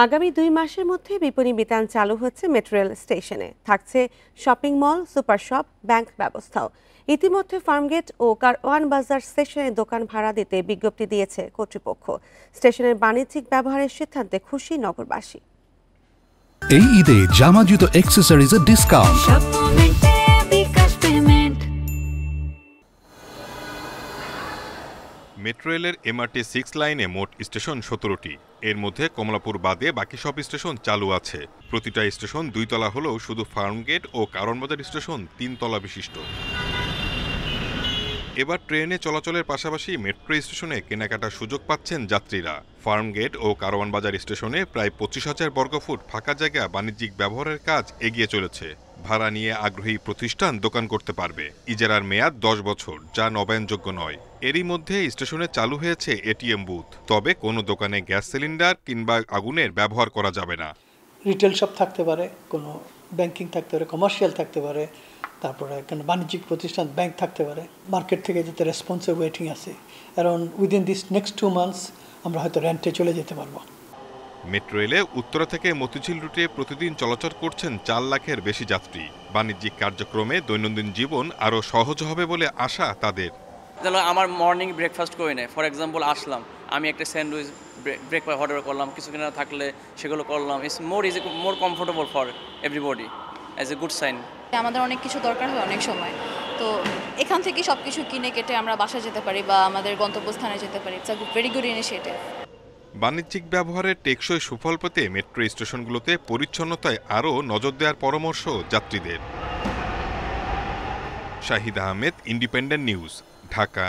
আগামী ২ মাসের মধ্যে বিপণী বিতান চালু হচ্ছে মেট্রো রেল স্টেশনে। থাকছে shopping mall, super shop, bank ব্যবস্থাও। ইতিমধ্যে ফার্মগেট ও কারওয়ান বাজার স্টেশনে দোকান ভাড়া দিতে বিজ্ঞপ্তি দিয়েছে কর্তৃপক্ষ। স্টেশনের বাণিজ্যিক ব্যবহারের সিদ্ধান্তে খুশি নগরবাসী। এই ঈদে জামা জুতো অ্যাক্সেসরিজের ডিসকাউন্ট। মেট্রো রেলের MRT 6 লাইনে মোট স্টেশন 17টি। এর মধ্যে কমলাপুর বাদে বাকি সব স্টেশন চালু আছে। প্রতিটা স্টেশন 2 তলা হলেও শুধু ফার্মগেট ও কারওয়ান বাজার স্টেশন 3 তলা বিশিষ্ট। এবার ট্রেনে চলাচলের পাশাপাশি মেট্রো স্টেশনে কেনাকাটার সুযোগ পাচ্ছেন যাত্রীরা। ফার্মগেট ও কারওয়ান বাজার স্টেশনে প্রায় 25,000 বর্গফুট ফাঁকা জায়গা বাণিজ্যিক ব্যবহারের কাজ এগিয়ে চলেছে। ভাড়া নিয়ে আগ্রহী প্রতিষ্ঠান দোকান করতে পারবে। ইজারার মেয়াদ 10 বছর, যা নবায়নযোগ্য নয়। এরই মধ্যে স্টেশনে চালু হয়েছে ATM বুথ। তবে কোনো দোকানে গ্যাস সিলিন্ডার কিংবা আগুনের ব্যবহার করা যাবে না। রিটেল শপ থাকতে পারে, কোনো ব্যাংকিং থাকতে পারে, কমার্শিয়াল থাকতে পারে, তারপরে কোনো বাণিজ্যিক প্রতিষ্ঠান ব্যাংক থাকতে পারে। মার্কেট থেকে যেতে রেসপন্সের ওয়েটিং আছে। Around within this next 2 months আমরা হয়তো রেন্টে চলে যেতে পারবো। মেট্রো রেলে উত্তরা থেকে মতিঝিল রুটে প্রতিদিন চলাচল করছেন 4 লাখের বেশি যাত্রী। বাণিজ্যিক কার্যক্রমে দৈনন্দিন জীবন আরও সহজ হবে বলে আশা তাদের। আমার মর্নিং ব্রেকফাস্ট করে নেয়। ফর এক্সাম্পল আসলাম, আমি একটা স্যান্ডউইচ ব্রেকফাস্ট অর্ডার করলাম, কিছু কিনা থাকলে সেগুলো করলাম। It's more comfortable for everybody as a good sign. আমাদের অনেক কিছু দরকার হয় অনেক সময়, তো এখান থেকে সব কিছু কিনে কেটে আমরা বাসায় যেতে পারি বা আমাদের গন্তব্যস্থানে যেতে পারি। It's a very good initiative. বাণিজ্যিক ব্যবহারের টেকসই সুফল পেতে মেট্রো স্টেশনগুলোতে পরিচ্ছন্নতায় আরও নজর দেওয়ার পরামর্শ যাত্রীদের। Shahid Ahmed, independent news, Dhaka.